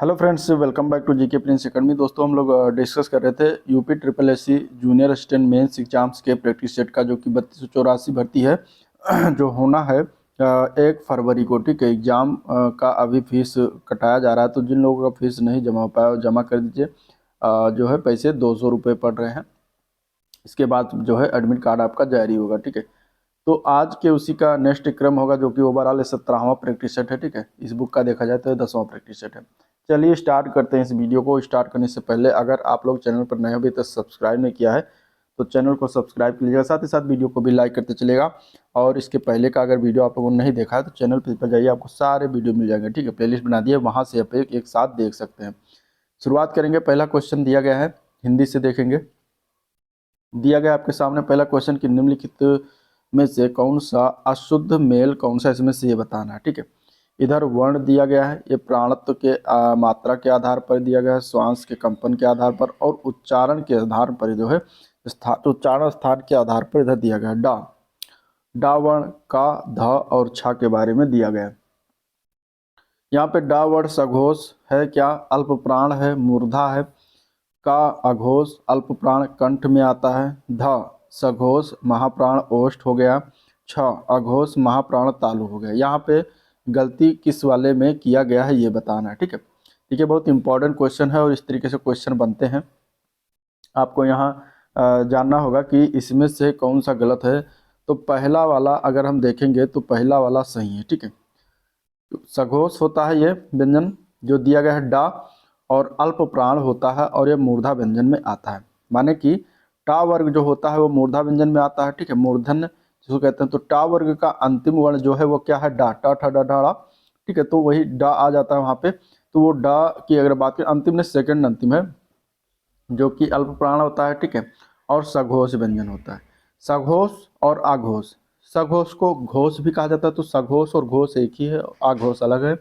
Hello friends, welcome back to GK Prince Academy. दोस्तों, हम लोग डिस्कस कर रहे थे UP triple SC junior assistant mains exams के प्रैक्टिस सेट का, जो कि 3284 भर्ती है जो होना है 1 फरवरी को। ठीक है, एग्ज़ाम का अभी फीस कटाया जा रहा है, तो जिन लोगों का फीस नहीं जमा हो पाया वो जमा कर दीजिए। जो है पैसे 200 रुपये पड़ रहे हैं। इसके बाद जो है एडमिट कार्ड आपका जारी होगा। ठीक है, तो आज के उसी का नेक्स्ट क्रम होगा, जो कि ओवरऑल 17वां प्रैक्टिस सेट है। ठीक है, इस बुक का देखा जाए तो 10वां प्रैक्टिस सेट है। चलिए स्टार्ट करते हैं। इस वीडियो को स्टार्ट करने से पहले अगर आप लोग चैनल पर नए अभी तक सब्सक्राइब नहीं किया है तो चैनल को सब्सक्राइब कर लीजिएगा, साथ ही साथ वीडियो को भी लाइक करते चलेगा। और इसके पहले का अगर वीडियो आप लोगों ने नहीं देखा है तो चैनल पर जाइए, आपको सारे वीडियो मिल जाएंगे। ठीक है, प्लेलिस्ट बना दिए, वहाँ से आप एक साथ देख सकते हैं। शुरुआत करेंगे। पहला क्वेश्चन दिया गया है, हिंदी से देखेंगे। दिया गया आपके सामने पहला क्वेश्चन कि निम्नलिखित में से कौन सा अशुद्ध मेल कौन सा, इसमें से ये बताना है। ठीक है, इधर वर्ण दिया गया है, ये प्राणत्व के मात्रा के आधार पर दिया गया है, श्वास के कंपन के आधार पर और उच्चारण के आधार पर जो है उच्चारण स्थान के आधार पर इधर दिया गया है। डा डा वर्ण का ध और छा के बारे में दिया गया है। यहाँ पे डा वर्ण सघोष है, क्या अल्प प्राण है, मूर्धा है। का अघोष अल्प प्राण कंठ में आता है। ध सघोष महाप्राण ओष्ठ हो गया। छ अघोष महाप्राण तालु हो गया। यहाँ पे गलती किस वाले में किया गया है ये बताना है। ठीक है, ठीक है, बहुत इंपॉर्टेंट क्वेश्चन है और इस तरीके से क्वेश्चन बनते हैं। आपको यहाँ जानना होगा कि इसमें से कौन सा गलत है। तो पहला वाला अगर हम देखेंगे तो पहला वाला सही है। ठीक है, सघोष होता है ये व्यंजन जो दिया गया है डा, और अल्प प्राण होता है और ये मूर्धा व्यंजन में आता है। माने कि टा वर्ग जो होता है वो मूर्धा व्यंजन में आता है। ठीक है, मूर्धन्य जिसको कहते हैं। तो टा वर्ग का अंतिम वर्ण जो है वो क्या है, डा, टा ठा डा ढा। ठीक है, तो वही डा आ जाता है वहाँ पे। तो वो डा की अगर बात करें, अंतिम में सेकंड अंतिम है जो कि अल्प प्राण होता है। ठीक है, और सघोष व्यंजन होता है। सघोष और आघोष, सघोष को घोष भी कहा जाता है, तो सघोष और घोष एक ही है, आघोष अलग है।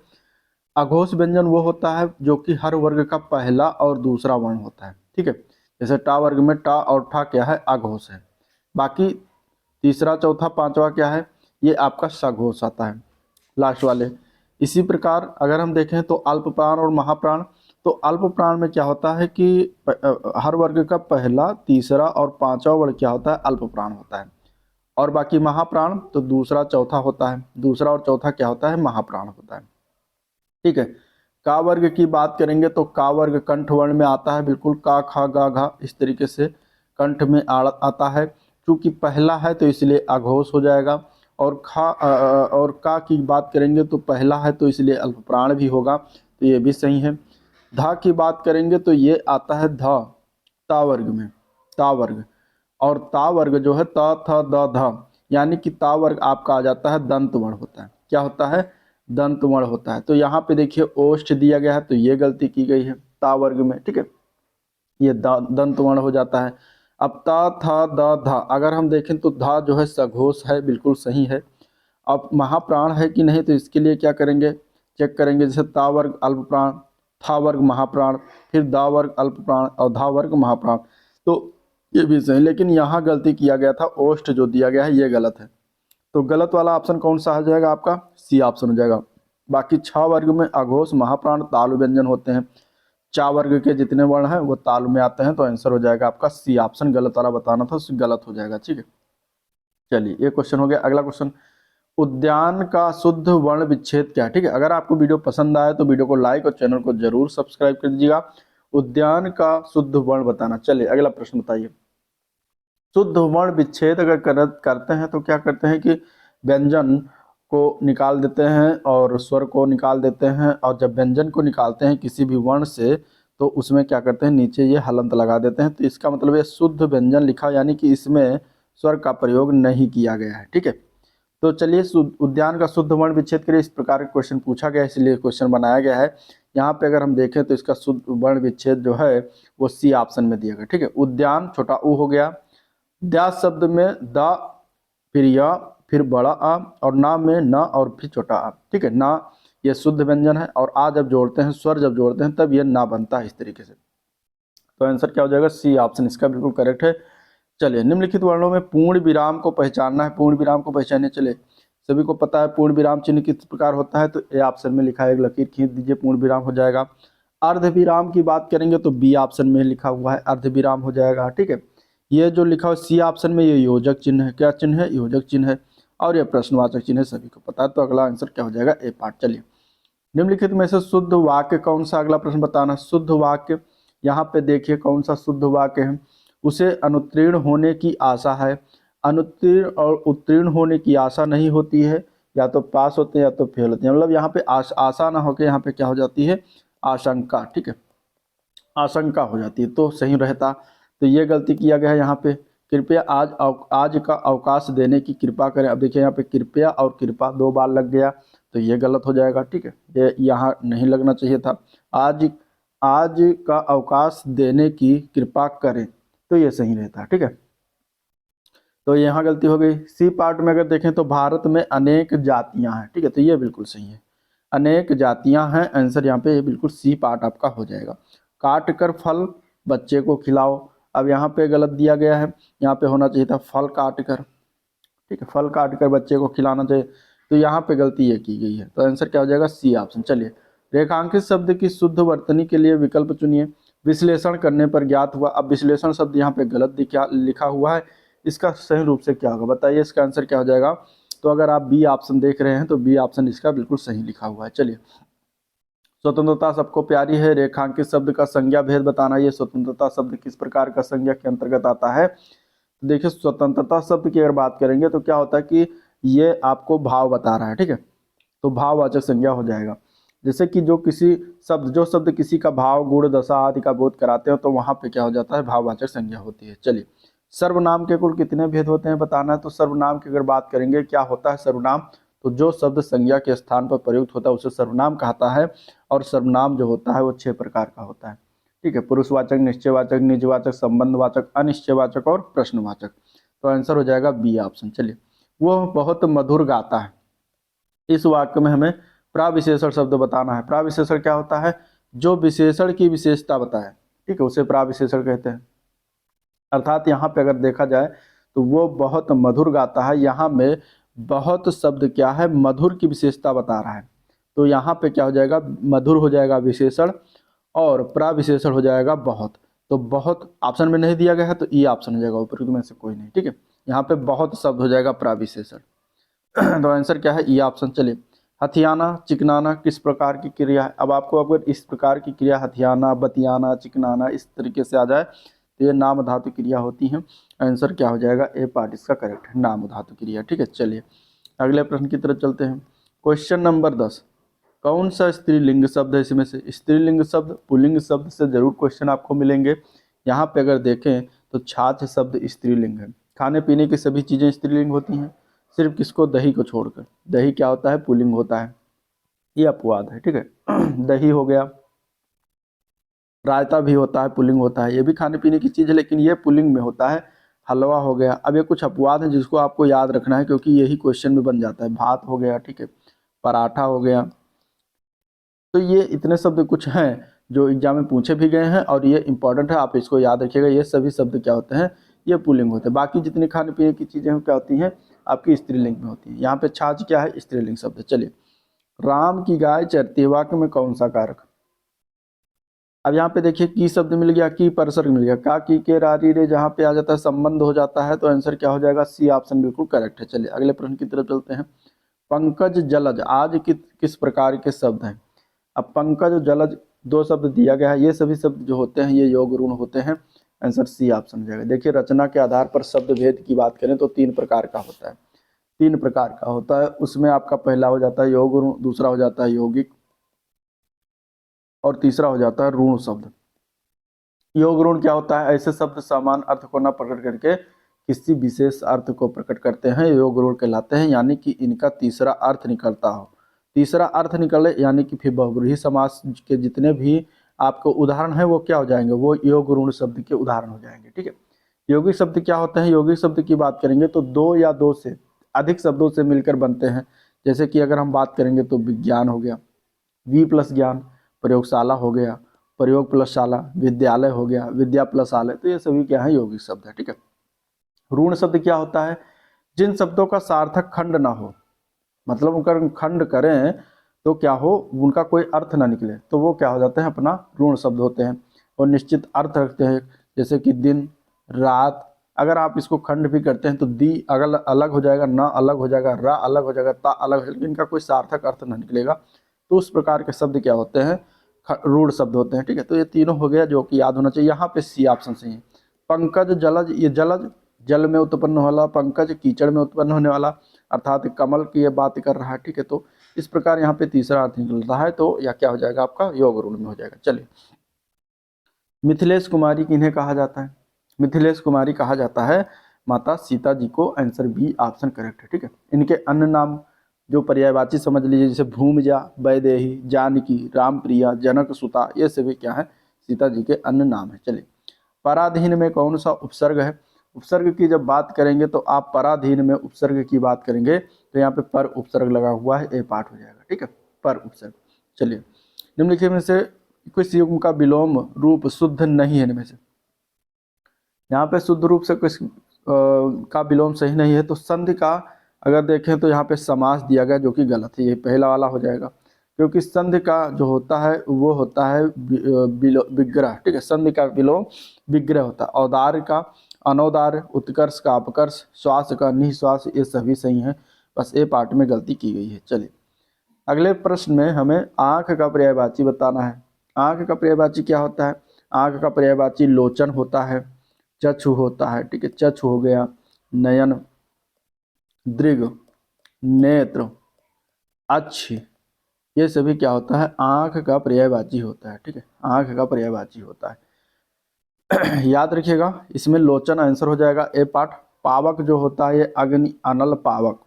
अघोष व्यंजन वो होता है जो कि हर वर्ग का पहला और दूसरा वर्ण होता है। ठीक है, जैसे टा वर्ग में टा और ठा क्या है, आघोष है। बाकी तीसरा चौथा पांचवा क्या है, ये आपका सघोष आता है लास्ट वाले। इसी प्रकार अगर हम देखें तो अल्प प्राण और महाप्राण, तो अल्प प्राण में क्या होता है कि हर वर्ग का पहला तीसरा और पांचवा वर्ग क्या होता है, अल्प प्राण होता है। और बाकी महाप्राण तो दूसरा चौथा होता है, दूसरा और चौथा क्या होता है, महाप्राण होता है। ठीक है, का वर्ग की बात करेंगे तो का वर्ग कंठ वर्ण में आता है, बिल्कुल का खा गा घा इस तरीके से कंठ में आता है। चूंकि पहला है तो इसलिए अघोष हो जाएगा। और और का की बात करेंगे तो पहला है तो इसलिए अल्प प्राण भी होगा, तो ये भी सही है। धा की बात करेंगे तो ये आता है ध ता वर्ग में, ता वर्ग। और ता वर्ग जो है त थ द ध, यानी कि ता वर्ग आपका आ जाता है दंत वर्ण होता है। क्या होता है, दंत वर्ण होता है। तो यहाँ पे देखिए ओष्ठ दिया गया है, तो ये गलती की गई है ता वर्ग में। ठीक है, ये दंत वर्ण हो जाता है। अब ता था द धा अगर हम देखें तो धा जो है सघोष है, बिल्कुल सही है। अब महाप्राण है कि नहीं, तो इसके लिए क्या करेंगे, चेक करेंगे। जैसे ता वर्ग अल्प प्राण, था वर्ग महाप्राण, फिर दा वर्ग अल्प प्राण और धा वर्ग महाप्राण, तो ये भी सही। लेकिन यहाँ गलती किया गया था, ओष्ठ जो दिया गया है ये गलत है। तो गलत वाला ऑप्शन कौन सा हो जाएगा आपका, सी ऑप्शन हो जाएगा। बाकी छह वर्ग में अघोष महाप्राण तालु व्यंजन होते हैं। चा वर्ग के जितने वर्ण हैं वो तालु में आते हैं, तो आंसर हो जाएगा आपका सी ऑप्शन। गलत वाला बताना था, गलत हो जाएगा। ठीक है, चलिए ये क्वेश्चन हो गया। अगला क्वेश्चन, उद्यान का शुद्ध वर्ण विच्छेद क्या है। ठीक है, अगर आपको वीडियो पसंद आए तो वीडियो को लाइक और चैनल को जरूर सब्सक्राइब कर दीजिएगा। उद्यान का शुद्ध वर्ण बताना। चलिए अगला प्रश्न बताइए। शुद्ध वर्ण विच्छेद अगर करते हैं तो क्या करते हैं कि व्यंजन को निकाल देते हैं और स्वर को निकाल देते हैं। और जब व्यंजन को निकालते हैं किसी भी वर्ण से तो उसमें क्या करते हैं, नीचे ये हलंत लगा देते हैं। तो इसका मतलब ये शुद्ध व्यंजन लिखा, यानी कि इसमें स्वर का प्रयोग नहीं किया गया है। ठीक है, तो चलिए उद्यान का शुद्ध वर्ण विच्छेद करिए। इस प्रकार का क्वेश्चन पूछा गया है, इसलिए क्वेश्चन बनाया गया है। यहाँ पे अगर हम देखें तो इसका शुद्ध वर्ण विच्छेद जो है वो सी ऑप्शन में दिया गया। ठीक है, उद्यान छोटा उ हो गया। द्या शब्द में द, फिर या, फिर बड़ा आ, और ना में न और फिर छोटा आ। ठीक है, ना ये शुद्ध व्यंजन है और आ जब जोड़ते हैं, स्वर जब जोड़ते हैं तब ये ना बनता है इस तरीके से। तो आंसर क्या हो जाएगा, सी ऑप्शन इसका बिल्कुल करेक्ट है। चलिए निम्नलिखित वर्णों में पूर्ण विराम को पहचानना है। पूर्ण विराम को पहचाने, चले सभी को पता है पूर्ण विराम चिन्ह किस प्रकार होता है। तो ए ऑप्शन में लिखा है, एक लकीर खींच दीजिए, पूर्ण विराम हो जाएगा। अर्धविराम की बात करेंगे तो बी ऑप्शन में लिखा हुआ है अर्धविराम हो जाएगा, ठीक है। ये जो लिखा हुआ सी ऑप्शन में ये योजक चिन्ह है, क्या चिन्ह है, योजक चिन्ह है, और ये प्रश्नवाचक चिन्ह है, सभी को पता है। तो अगला आंसर क्या हो जाएगा, ए पार्ट। चलिए, निम्नलिखित में से शुद्ध वाक्य कौन सा, अगला प्रश्न बताना। शुद्ध वाक्य, यहाँ पे देखिए कौन सा शुद्ध वाक्य है। उसे अनुत्तीर्ण होने की आशा है। अनुत्तीर्ण और उत्तीर्ण होने की आशा नहीं होती है, या तो पास होते हैं या तो फेल होते हैं। मतलब यहाँ पे आशा ना होकर यहाँ पे क्या हो जाती है, आशंका, ठीक है, आशंका हो जाती है, तो सही रहता। तो ये गलती किया गया है यहाँ पे। कृपया आज का अवकाश देने की कृपा करें। अब देखिए यहाँ पे कृपया और कृपा दो बार लग गया, तो ये गलत हो जाएगा, ठीक है, ये यहाँ नहीं लगना चाहिए था। आज आज का अवकाश देने की कृपा करें, तो ये सही रहता, ठीक है। तो यहाँ गलती हो गई। सी पार्ट में अगर देखें तो भारत में अनेक जातियां हैं, ठीक है, तो ये बिल्कुल सही है, अनेक जातियां हैं। आंसर यहाँ पे ये बिल्कुल सी पार्ट आपका हो जाएगा। काट कर फल बच्चे को खिलाओ। अब यहाँ पे गलत दिया गया है, यहाँ पे होना चाहिए था फल काट कर, ठीक है, फल काट कर बच्चे को खिलाना चाहिए, तो यहाँ पे गलती ये की गई है। तो आंसर क्या हो जाएगा, सी ऑप्शन। चलिए, रेखांकित शब्द की शुद्ध वर्तनी के लिए विकल्प चुनिए। विश्लेषण करने पर ज्ञात हुआ। अब विश्लेषण शब्द यहाँ पे गलत लिखा हुआ है, इसका सही रूप से क्या होगा बताइए, इसका आंसर क्या हो जाएगा। तो अगर आप बी ऑप्शन देख रहे हैं तो बी ऑप्शन इसका बिल्कुल सही लिखा हुआ है। चलिए, स्वतंत्रता सबको प्यारी है, रेखांकित शब्द का संज्ञा भेद बताना। ये स्वतंत्रता शब्द किस प्रकार का संज्ञा के अंतर्गत आता है। तो देखिए, स्वतंत्रता शब्द की अगर बात करेंगे तो क्या होता है कि ये आपको भाव बता रहा है, ठीक है, तो भाववाचक संज्ञा हो जाएगा। जैसे कि जो शब्द किसी का भाव, गुण, दशा आदि का बोध कराते हो, तो वहां पे क्या हो जाता है, भाववाचक संज्ञा होती है। चलिए, सर्वनाम के कुल कितने भेद होते हैं बताना है। तो सर्वनाम की अगर बात करेंगे, क्या होता है सर्वनाम, तो जो शब्द संज्ञा के स्थान पर प्रयुक्त होता है उसे सर्वनाम कहता है, और सर्वनाम जो होता है वो 6 प्रकार का होता है, ठीक है। पुरुषवाचक, निश्चयवाचक, निजवाचक, संबंधवाचक, अनिश्चयवाचक और प्रश्नवाचक। तो आंसर हो जाएगा बी ऑप्शन। चलिए, वो बहुत मधुर गाता है। इस वाक्य में हमें प्राविशेषण शब्द बताना है। प्राविशेषण क्या होता है, जो विशेषण की विशेषता बताए, ठीक है, उसे प्राविशेषण कहते हैं। अर्थात यहाँ पे अगर देखा जाए तो वो बहुत मधुर गाता है, यहाँ में बहुत शब्द क्या है, मधुर की विशेषता बता रहा है। तो यहाँ पे क्या हो जाएगा, मधुर हो जाएगा विशेषण, और प्राविशेषण हो जाएगा बहुत। तो बहुत ऑप्शन में नहीं दिया गया है, तो ई ऑप्शन हो जाएगा, ऊपर में से कोई नहीं, ठीक है। यहाँ पे बहुत शब्द हो जाएगा प्राविशेषण। तो आंसर क्या है, ई ऑप्शन। चलिए, हथियाना, चिकनाना किस प्रकार की क्रिया है। अब आपको अगर इस प्रकार की क्रिया हथियाना, बतियाना, चिकनाना इस तरीके से आ जाए तो ये नाम धातु क्रिया होती हैं। आंसर क्या हो जाएगा, ए पार्ट इसका करेक्ट है, नाम धातु क्रिया, ठीक है। चलिए, अगले प्रश्न की तरफ चलते हैं। क्वेश्चन नंबर 10, कौन सा स्त्रीलिंग शब्द है इसमें से। स्त्रीलिंग शब्द पुल्लिंग शब्द से जरूर क्वेश्चन आपको मिलेंगे। यहाँ पे अगर देखें तो छाछ शब्द स्त्रीलिंग है। खाने पीने की सभी चीज़ें स्त्रीलिंग होती हैं, सिर्फ किसको, दही को छोड़कर। दही क्या होता है, पुल्लिंग होता है, ये अपवाद है, ठीक है। दही हो गया, रायता भी होता है, पुल्लिंग होता है, ये भी खाने पीने की चीज़ है, लेकिन ये पुल्लिंग में होता है। हलवा हो गया। अब ये कुछ अपवाद हैं जिसको आपको याद रखना है, क्योंकि यही क्वेश्चन में बन जाता है। भात हो गया, ठीक है, पराठा हो गया। तो ये इतने शब्द कुछ हैं जो एग्जाम में पूछे भी गए हैं, और ये इंपॉर्टेंट है, आप इसको याद रखिएगा। ये सभी शब्द क्या होते हैं, ये पुल्लिंग होते हैं। बाकी जितनी खाने पीने की चीज़ें हैं क्या होती हैं, आपकी स्त्रीलिंग में होती है। यहाँ पे छाछ क्या है, स्त्रीलिंग शब्द है। चलिए, राम की गाय चरती है, वाक्य में कौन सा कारक। अब यहाँ पे देखिए की शब्द मिल गया, की परसर्ग मिल गया, का, की, के, रारी, रे, जहाँ पे आ जाता है संबंध हो जाता है, तो आंसर क्या हो जाएगा, सी ऑप्शन बिल्कुल करेक्ट है। चलिए, अगले प्रश्न की तरफ चलते हैं। पंकज, जलज आज किस प्रकार के शब्द हैं। अब पंकज और जलज दो शब्द दिया गया है, ये सभी शब्द जो होते हैं ये योग ऋण होते हैं। आंसर सी ऑप्शन जाएगा। देखिए, रचना के आधार पर शब्द भेद की बात करें तो 3 प्रकार का होता है, 3 प्रकार का होता है। उसमें आपका पहला हो जाता है योग ऋण, दूसरा हो जाता है यौगिक, और तीसरा हो जाता है ऋण शब्द। योग ऋण क्या होता है, ऐसे शब्द समान अर्थ को न प्रकट करके किसी विशेष अर्थ को प्रकट करते हैं, योग ऋण कहलाते हैं। यानी कि इनका तीसरा अर्थ निकलता हो, तीसरा अर्थ निकले, यानी कि फिर बहुब्रीहि समास के जितने भी आपको उदाहरण है वो क्या हो जाएंगे, वो योग ऋण शब्द के उदाहरण हो जाएंगे, ठीक है। यौगिक शब्द क्या होते हैं, यौगिक शब्द की बात करेंगे तो 2 या 2 से अधिक शब्दों से मिलकर बनते हैं। जैसे कि अगर हम बात करेंगे तो विज्ञान हो गया, वी प्लस ज्ञान, प्रयोगशाला हो गया, प्रयोग प्लस शाला, विद्यालय हो गया, विद्या प्लस आलय, तो ये सभी क्या है, यौगिक शब्द है, ठीक है। ऋण शब्द क्या होता है, जिन शब्दों का सार्थक खंड ना हो, मतलब अगर खंड करें तो क्या हो, उनका कोई अर्थ ना निकले तो वो क्या हो जाते हैं, अपना ऋण शब्द होते हैं और निश्चित अर्थ रखते हैं। जैसे कि दिन, रात, अगर आप इसको खंड भी करते हैं तो दी अगल अलग हो जाएगा, न अलग हो जाएगा, रा अलग हो जाएगा, ता अलग हो जाएगा, इनका कोई सार्थक अर्थ ना निकलेगा। तो उस प्रकार के शब्द क्या होते हैं, रूढ़ शब्द होते हैं। ठीक है, तो ये तीनों हो गया जो कि याद होना चाहिए। यहाँ पे सी ऑप्शन सही है। पंकज जलज, ये जलज जल में उत्पन्न वाला, पंकज कीचड़ में उत्पन्न होने वाला, अर्थात कमल की ये बात कर रहा है। ठीक है, तो इस प्रकार यहाँ पे तीसरा अर्थ निकलता है, तो यह क्या हो जाएगा आपका, योग रूढ़ में हो जाएगा। चलिए, मिथिलेश कुमारी किन्हें कहा जाता है, मिथिलेश कुमारी कहा जाता है माता सीता जी को। आंसर बी ऑप्शन करेक्ट है। ठीक है, इनके अन्य नाम जो पर्यायवाची समझ लीजिए, जैसे भूमिजा, वैदेही, जानकी, रामप्रिया, जनक सुता, ये सभी क्या है, सीता जी के अन्य नाम है। चलिए, पराधीन में कौन सा उपसर्ग है, उपसर्ग की जब बात करेंगे तो आप पराधीन में उपसर्ग की बात करेंगे तो यहाँ पे पर उपसर्ग लगा हुआ है, ए पार्ट हो जाएगा। ठीक है, पर उपसर्ग। चलिए, निम्नलिखित में से किस युग्म का विलोम रूप शुद्ध नहीं है, इनमें से यहाँ पे शुद्ध रूप से किस का विलोम सही नहीं है, तो संधि का अगर देखें तो यहाँ पे समास दिया गया जो कि गलत है, ये पहला वाला हो जाएगा, क्योंकि संधि का जो होता है वो होता है विग्रह। ठीक है, संधि का विलोम विग्रह होता है। औदार्य का अनौदार्य, उत्कर्ष का अपकर्ष, श्वास का निश्वास, ये सभी सही हैं, बस ए पार्ट में गलती की गई है। चलिए, अगले प्रश्न में हमें आंख का पर्यायवाची बताना है। आंख का पर्यायवाची क्या होता है, आंख का पर्यायवाची लोचन होता है, चक्षु होता है। ठीक है, चक्षु हो गया, नयन, दृग, नेत्र, अच्छ, ये सभी क्या होता है, आंख का पर्यायवाची होता है। ठीक है, आंख का पर्यायवाची होता है। याद रखिएगा, इसमें लोचन आंसर हो जाएगा, ए पार्ट। पावक जो होता है ये अग्नि, अनल, पावक,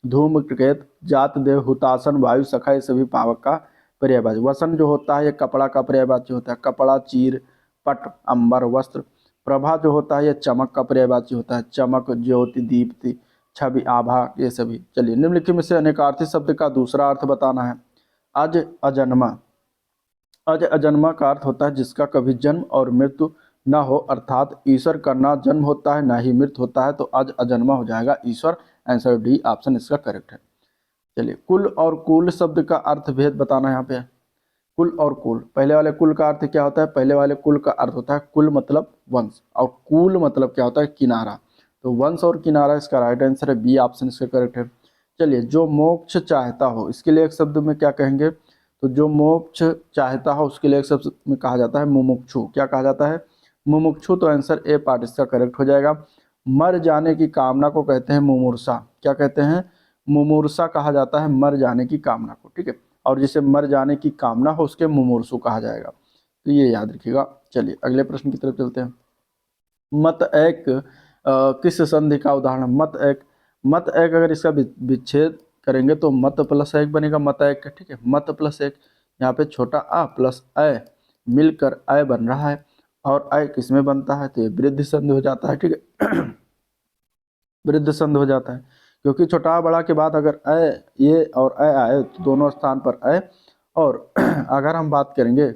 धूम्रकेत, जात, देव, हुतासन, वायु, सखा, ये सभी पावक का पर्यायवाची। वसन जो होता है ये कपड़ा का पर्यायवाची होता है, कपड़ा, चीर, पट, अंबर, वस्त्र। प्रभा जो होता है ये चमक का पर्यायवाची होता है, चमक, ज्योति, दीप्ति, छवि, आभा, ये सभी। चलिए, निम्नलिखित में से अनेकार्थी शब्द का दूसरा अर्थ बताना है। अज, अजन्मा, अज अजन्मा का अर्थ होता है जिसका कभी जन्म और मृत्यु न हो, अर्थात ईश्वर का ना जन्म होता है ना ही मृत्यु होता है, तो अज अजन्मा हो जाएगा ईश्वर। आंसर डी ऑप्शन इसका करेक्ट है। चलिए, कुल और कुल शब्द का अर्थ भेद बताना है यहाँ पे। कुल और कुल, पहले वाले कुल का अर्थ क्या होता है, पहले वाले कुल का अर्थ होता है कुल मतलब वंश, और कुल मतलब क्या होता है, किनारा। तो वंश और किनारा इसका राइट आंसर है, बी ऑप्शन इसका करेक्ट है। चलिए, जो मोक्ष चाहता हो, इसके लिए एक शब्द में क्या कहेंगे, तो जो मोक्ष चाहता हो उसके लिए एक शब्द में कहा जाता है मुमुक्षु। क्या कहा जाता है, मुमुक्षु। तो आंसर ए पार्ट इसका करेक्ट हो जाएगा। मर जाने की कामना को कहते हैं मुमूर्षा। क्या कहते हैं, मुमूर्षा कहा जाता है मर जाने की कामना को। ठीक है, और जिसे मर जाने की कामना हो उसके मुमूर्षु कहा जाएगा, तो ये याद रखिएगा। चलिए, अगले प्रश्न की तरफ चलते हैं। मत एक किस संधि का उदाहरण, मत एक, मत एक अगर इसका विच्छेद करेंगे तो मत प्लस एक बनेगा, मत एक। ठीक है, मत प्लस एक, यहाँ पे छोटा आ प्लस अ मिलकर अ बन रहा है, और अ किस में बनता है, तो ये वृद्ध संधि हो जाता है। ठीक है, वृद्ध संधि हो जाता है, क्योंकि छोटा बड़ा के बाद अगर अ, ये और अ आए तो दोनों स्थान पर अ, और अगर हम बात करेंगे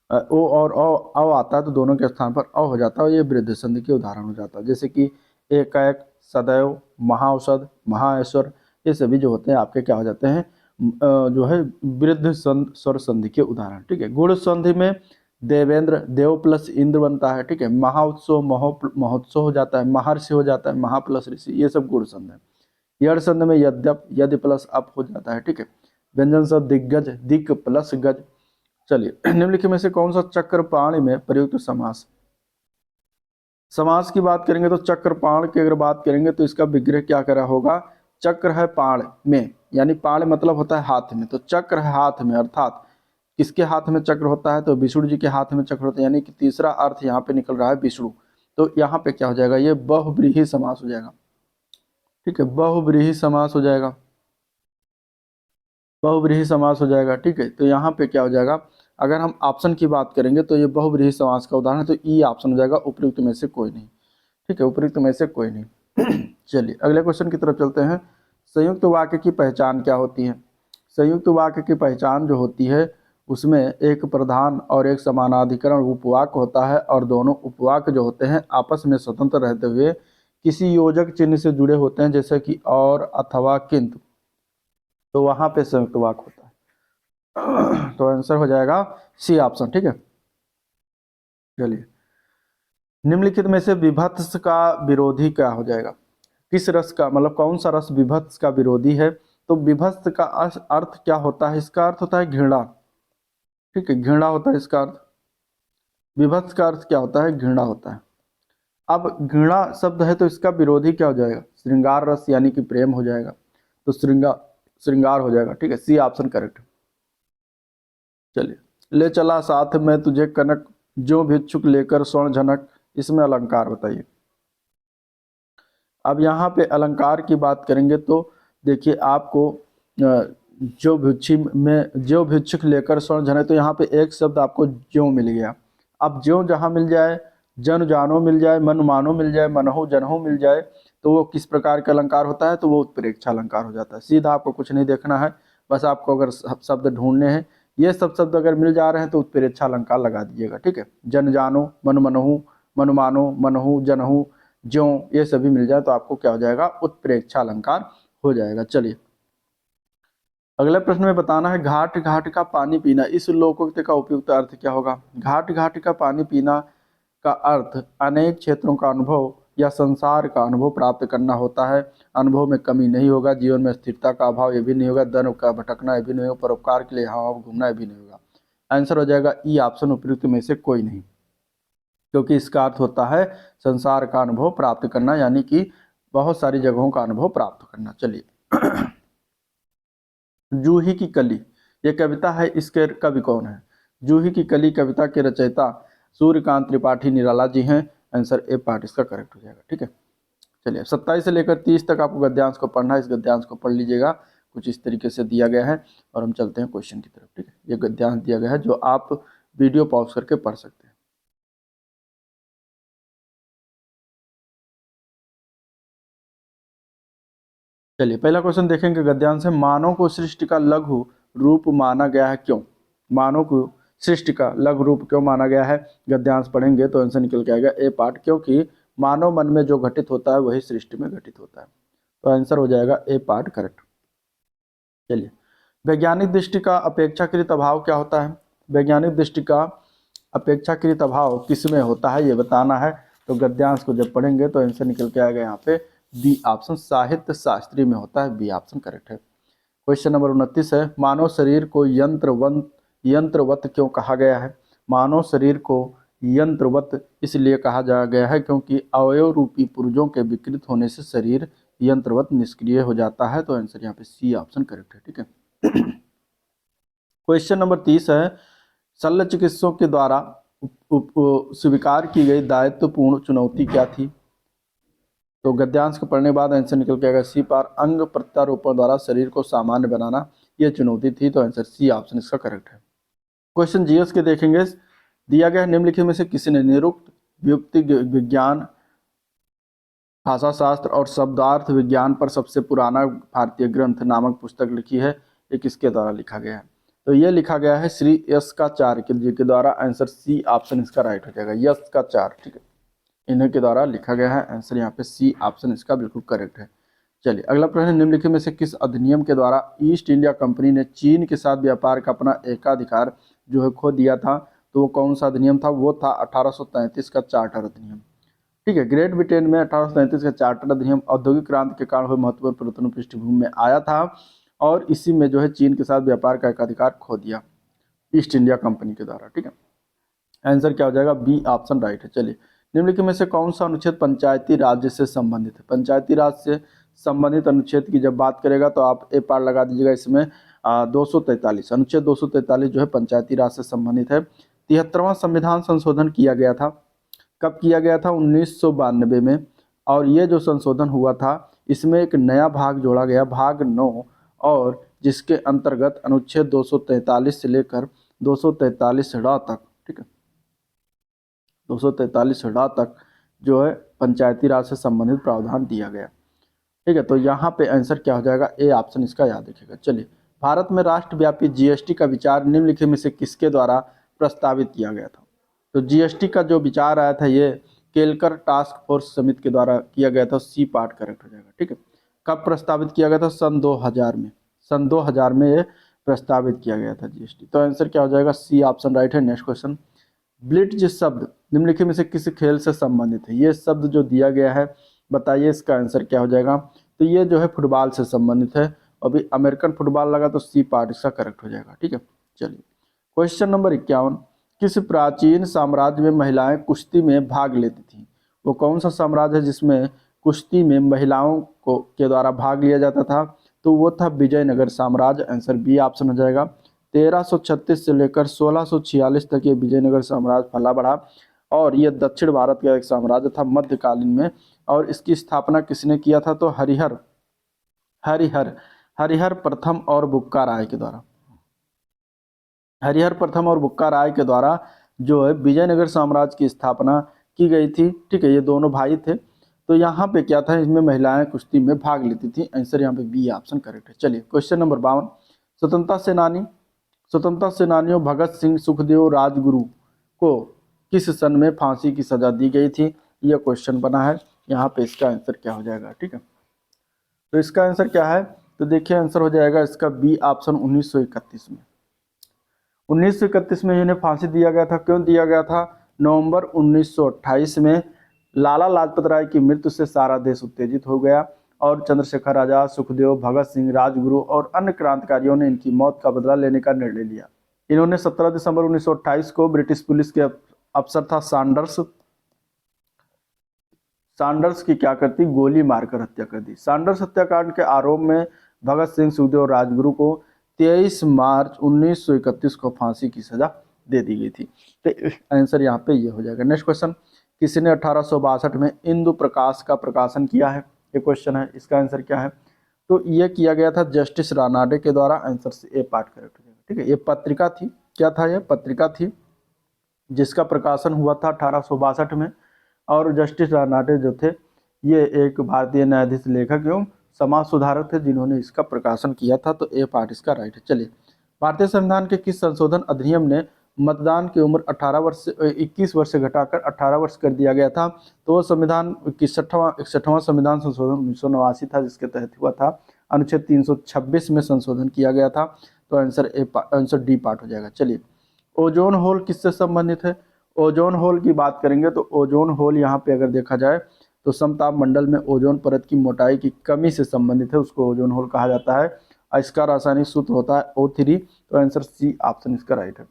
ओ और अ आता है तो दोनों के स्थान पर अ हो जाता है, ये वृद्ध संधि के उदाहरण हो जाता है। जैसे कि एकाएक, सदैव, महाऔषध, महाऐश्वर, ये सभी जो होते हैं आपके क्या हो जाते हैं, जो है वृद्ध स्वर संधि के उदाहरण। ठीक है, गुण संधि में देवेंद्र, देव प्लस इंद्र बनता है। ठीक है, महाउत्सव, महोत्सव हो जाता है, महर्षि हो जाता है, महा प्लस ऋषि, ये सब गुण संधि है। यड़ संधि में यद्यप, यदि प्लस अप हो जाता है। ठीक है, व्यंजन शब्द दिग्गज, दिक प्लस गज। चलिए, निम्नलिखित में से कौन सा चक्रपाणी में प्रयुक्त समास, समास की बात करेंगे तो चक्रपाण की अगर बात करेंगे तो इसका विग्रह क्या करा होगा, चक्र है पाण में, यानी पाण मतलब होता है हाथ में, तो चक्र है हाथ में, अर्थात किसके हाथ में चक्र होता है, तो विष्णु जी के हाथ में चक्र होता है, यानी कि तीसरा अर्थ यहाँ पे निकल रहा है विष्णु। तो यहाँ पे क्या हो जाएगा, ये बहुव्रीहि समास हो जाएगा। ठीक है, बहुव्रीहि समास हो जाएगा, बहुव्रीहि समास हो जाएगा। ठीक है, तो यहाँ पे क्या हो जाएगा, अगर हम ऑप्शन की बात करेंगे तो ये बहुव्रीहि समास का उदाहरण है, तो ई ऑप्शन हो जाएगा, उपयुक्त में से कोई नहीं। ठीक है, उपयुक्त में से कोई नहीं। चलिए, अगले क्वेश्चन की तरफ चलते हैं। संयुक्त वाक्य की पहचान क्या होती है, संयुक्त वाक्य की पहचान जो होती है उसमें एक प्रधान और एक समानाधिकरण उपवाक्य होता है, और दोनों उपवाक्य जो होते हैं आपस में स्वतंत्र रहते हुए किसी योजक चिन्ह से जुड़े होते हैं, जैसे कि और, अथवा, किंतु। तो वहां पे संयुक्त वाक्य होता है। तो आंसर हो जाएगा सी ऑप्शन, ठीक है। चलिए, निम्नलिखित में से विभत्स का विरोधी क्या हो जाएगा? किस रस का, मतलब कौन सा रस विभत्स का विरोधी है? तो विभत्स का अर्थ क्या होता है? इसका अर्थ होता है घृणा, ठीक है, घृणा होता है इसका अर्थ। विभत्स का अर्थ क्या होता है? घृणा होता है। अब घृणा शब्द है तो इसका विरोधी क्या हो जाएगा? श्रृंगार रस यानी कि प्रेम हो जाएगा। तो श्रृंगार हो जाएगा, ठीक है, सी ऑप्शन करेक्ट। चलिए, ले चला साथ में तुझे कनक, जो भिक्षुक लेकर स्वर्ण झनक, इसमें अलंकार बताइए। अब यहाँ पे अलंकार की बात करेंगे तो देखिए आपको जो भिक्षुक लेकर स्वर्ण झनक, तो यहाँ पे एक शब्द आपको ज्यों मिल गया। अब ज्यों जहाँ मिल जाए, जन जानो मिल जाए, मन मानो मिल जाए, मनहु जनहु मिल जाए, तो वो किस प्रकार का अलंकार होता है? तो वो उत्प्रेक्षा अलंकार हो जाता है। सीधा आपको कुछ नहीं देखना है, बस आपको अगर शब्द ढूंढने हैं, ये सब शब्द अगर मिल जा रहे हैं तो उत्प्रेक्षा अलंकार लगा दीजिएगा, ठीक है। जन जानो, मन मनहु, मन मानो, मनहु जनहु, ज्यों, ये सभी मिल जाए तो आपको क्या हो जाएगा? उत्प्रेक्षा अलंकार हो जाएगा। चलिए, अगले प्रश्न में बताना है, घाट घाट का पानी पीना, इस लोकोक्ति का उपयुक्त अर्थ क्या होगा? घाट घाट का पानी पीना का अर्थ अनेक क्षेत्रों का अनुभव या संसार का अनुभव प्राप्त करना होता है। अनुभव में कमी नहीं होगा, जीवन में स्थिरता का अभाव ये भी नहीं होगा, धन का भटकना ये भी नहीं होगा, परोपकार के लिए यहाँ घूमना ये भी नहीं होगा। आंसर हो जाएगा ई ऑप्शन, उपयुक्त में से कोई नहीं, क्योंकि इसका अर्थ होता है संसार का अनुभव प्राप्त करना, यानी कि बहुत सारी जगहों का अनुभव प्राप्त करना। चलिए, जूही की कली, ये कविता है, इसके कवि कौन है? जूही की कली कविता के रचयिता सूर्यकांत त्रिपाठी निराला जी हैं। आंसर ए पार्ट इसका करेक्ट हो जाएगा, ठीक है। चलिए, 27 से लेकर 30 तक आपको गद्यांश को पढ़ना है, इस गद्यांश को पढ़ लीजिएगा, कुछ इस तरीके से दिया गया है। और हम चलते हैं क्वेश्चन की तरफ, ठीक है। ये गद्यांश दिया गया है जो आप वीडियो पॉज करके पढ़ सकते हैं। चलिए, पहला क्वेश्चन देखेंगे गद्यांश है, मानव को सृष्टि का लघु रूप माना गया है, क्यों? मानव को सृष्टि का लघु रूप क्यों माना गया है? गद्यांश पढ़ेंगे तो आंसर निकल के आएगा ए पार्ट, क्योंकि मानव मन में जो घटित होता है वही सृष्टि में घटित होता है। तो आंसर हो जाएगा ए पार्ट करेक्ट। चलिए, वैज्ञानिक दृष्टि का अपेक्षाकृत अभाव क्या होता है? वैज्ञानिक दृष्टि का अपेक्षाकृत अभाव किसमें होता है ये बताना है। तो गद्यांश को जब पढ़ेंगे तो आंसर निकल के आएगा यहाँ पे बी ऑप्शन, साहित्य शास्त्री में होता है, बी ऑप्शन करेक्ट है। क्वेश्चन नंबर 29 है, मानव शरीर को यंत्रवत क्यों कहा गया है? मानव शरीर को यंत्रवत इसलिए कहा जा गया है क्योंकि अवयव रूपी पुर्जों के विकृत होने से शरीर यंत्रवत निष्क्रिय हो जाता है। तो आंसर यहाँ पे सी ऑप्शन करेक्ट है, ठीक है। क्वेश्चन नंबर 30 है, शल्य चिकित्सकों के द्वारा स्वीकार की गई दायित्वपूर्ण चुनौती क्या थी? तो गद्यांश को पढ़ने के बाद आंसर निकल के आएगा सी पार, अंग प्रत्यारोपण द्वारा शरीर को सामान्य बनाना यह चुनौती थी। तो आंसर सी ऑप्शन इसका करेक्ट है। क्वेश्चन जीएस के देखेंगे, दिया गया निम्नलिखित में से किसने निरुक्त व्युक्ति विज्ञान, भाषा शास्त्र और शब्दार्थ विज्ञान पर सबसे पुराना भारतीय ग्रंथ नामक पुस्तक लिखी है? ये किसके द्वारा लिखा गया है? तो ये लिखा गया है श्री यस्काचार्य जी के द्वारा। आंसर सी ऑप्शन इसका राइट हो जाएगा, यस्काचार्य, ठीक है, इन्हीं के द्वारा लिखा गया है। आंसर यहाँ पे सी ऑप्शन इसका बिल्कुल करेक्ट है। चलिए, अगला प्रश्न, निम्नलिखित में से किस अधिनियम के द्वारा ईस्ट इंडिया कंपनी ने चीन के साथ व्यापार का अपना एकाधिकार जो है खो दिया था? तो वो कौन सा अधिनियम था? वो था 1833 का चार्टर अधिनियम, ठीक है। ग्रेट ब्रिटेन में 1833 का चार्टर अधिनियम औद्योगिक क्रांति के कारण हुए महत्वपूर्ण परिवर्तन पृष्ठभूमि में आया था और इसी में जो है चीन के साथ व्यापार का एकाधिकार खो दिया ईस्ट इंडिया कंपनी के द्वारा, ठीक है। आंसर क्या हो जाएगा? बी ऑप्शन राइट है। चलिए, निम्नलिखित में से कौन सा अनुच्छेद पंचायती राज्य से संबंधित है? पंचायती राज से संबंधित अनुच्छेद की जब बात करेगा तो आप ए पार लगा दीजिएगा, इसमें 243 अनुच्छेद 243 जो है पंचायती राज से संबंधित है। 73वां संविधान संशोधन किया गया था, कब किया गया था? 1992 में। और ये जो संशोधन हुआ था इसमें एक नया भाग जोड़ा गया, भाग 9, और जिसके अंतर्गत अनुच्छेद 243 से लेकर 243 तक, ठीक है, 243 तक जो है पंचायती राज से संबंधित प्रावधान दिया गया, ठीक है। तो यहाँ पे आंसर क्या हो जाएगा? ए ऑप्शन इसका याद रखिएगा। चलिए, भारत में राष्ट्रव्यापी जीएसटी का विचार निम्नलिखित में से किसके द्वारा प्रस्तावित किया गया था? तो जीएसटी का जो विचार आया था ये केलकर टास्क फोर्स समिति के द्वारा किया गया था, सी पार्ट करेक्ट हो जाएगा, ठीक है। कब प्रस्तावित किया गया था? सन 2000 में, सन 2000 में ये प्रस्तावित किया गया था जीएसटी। तो आंसर क्या हो जाएगा, सी ऑप्शन राइट है। नेक्स्ट क्वेश्चन, ब्लिट्ज शब्द निम्नलिखित में से किस खेल से संबंधित है। ये शब्द जो दिया गया है, बताइए इसका आंसर क्या हो जाएगा। तो ये जो है फुटबॉल से संबंधित है। अभी अमेरिकन फुटबॉल लगा तो सी पार्ट इसका करेक्ट हो जाएगा। ठीक है, चलिए क्वेश्चन नंबर 51, किस प्राचीन साम्राज्य में महिलाएं कुश्ती में भाग लेती थीं। वो कौन सा साम्राज्य है जिसमें कुश्ती में महिलाओं को के द्वारा भाग लिया जाता था। तो वो था विजयनगर साम्राज्य। आंसर बी ऑप्शन हो जाएगा। 1336 से लेकर 1646 तक ये विजयनगर साम्राज्य फैला बढ़ा और ये दक्षिण भारत का एक साम्राज्य था मध्यकालीन में। और इसकी स्थापना किसने किया था, तो हरिहर हरिहर हरिहर प्रथम और बुक्का राय के द्वारा। हरिहर प्रथम और बुक्का राय के द्वारा जो है विजयनगर साम्राज्य की स्थापना की गई थी। ठीक है, ये दोनों भाई थे। तो यहाँ पे क्या था, इसमें महिलाएं कुश्ती में भाग लेती थी। आंसर यहाँ पे बी ऑप्शन करेक्ट है। चलिए क्वेश्चन नंबर 52, स्वतंत्रता सेनानियों भगत सिंह, सुखदेव, राजगुरु को किस सन में फांसी की सजा दी गई थी। यह क्वेश्चन बना है। यहाँ पे इसका आंसर क्या हो जाएगा। ठीक है, तो इसका आंसर क्या है, तो देखिए आंसर हो जाएगा इसका बी ऑप्शन 1931 में। 1931 में इन्हें फांसी दिया गया था। क्यों दिया गया था, नवंबर 1928 में लाला लाजपत राय की मृत्यु से सारा देश उत्तेजित हो गया और चंद्रशेखर आजाद, सुखदेव, भगत सिंह, राजगुरु और अन्य क्रांतिकारियों ने इनकी मौत का बदला लेने का निर्णय लिया। इन्होंने 17 दिसंबर 1928 को ब्रिटिश पुलिस के अफसर था सैंडर्स की क्या करती, गोली मारकर हत्या कर दी। सैंडर्स हत्याकांड के आरोप में भगत सिंह, सुखदेव और राजगुरु को 23 मार्च 1931 को फांसी की सजा दे दी गई थी। तो आंसर यहाँ पे ये हो जाएगा। नेक्स्ट क्वेश्चन, किसने 1862 में इंदु प्रकाश का प्रकाशन किया है। ये क्वेश्चन है, इसका आंसर क्या है, तो ये किया गया था जस्टिस रानाडे के द्वारा। आंसर से ए पार्ट करेक्ट हो जाएगा। ठीक है, ये पत्रिका थी, क्या था, ये पत्रिका थी जिसका प्रकाशन हुआ था 1862 में। और जस्टिस रानाडे जो थे ये एक भारतीय न्यायाधीश, लेखक एवं समाज सुधारक थे जिन्होंने इसका प्रकाशन किया था। तो ए पार्ट इसका राइट है। चलिए, भारतीय संविधान के किस संशोधन अधिनियम ने मतदान की उम्र 21 वर्ष से घटाकर 18 वर्ष कर दिया गया था। तो वो संविधान 61वां संविधान संशोधन 1989 था, जिसके तहत हुआ था। अनुच्छेद 326 में संशोधन किया गया था। तो आंसर डी पार्ट हो जाएगा। चलिए, ओजोन होल किससे संबंधित है। ओजोन होल की बात करेंगे तो ओजोन होल यहाँ पे अगर देखा जाए तो समताप मंडल में ओजोन परत की मोटाई की कमी से संबंधित है, उसको ओजोन होल कहा जाता है। इसका रासायनिक सूत्र होता है O3। तो आंसर सी ऑप्शन इसका राइट है।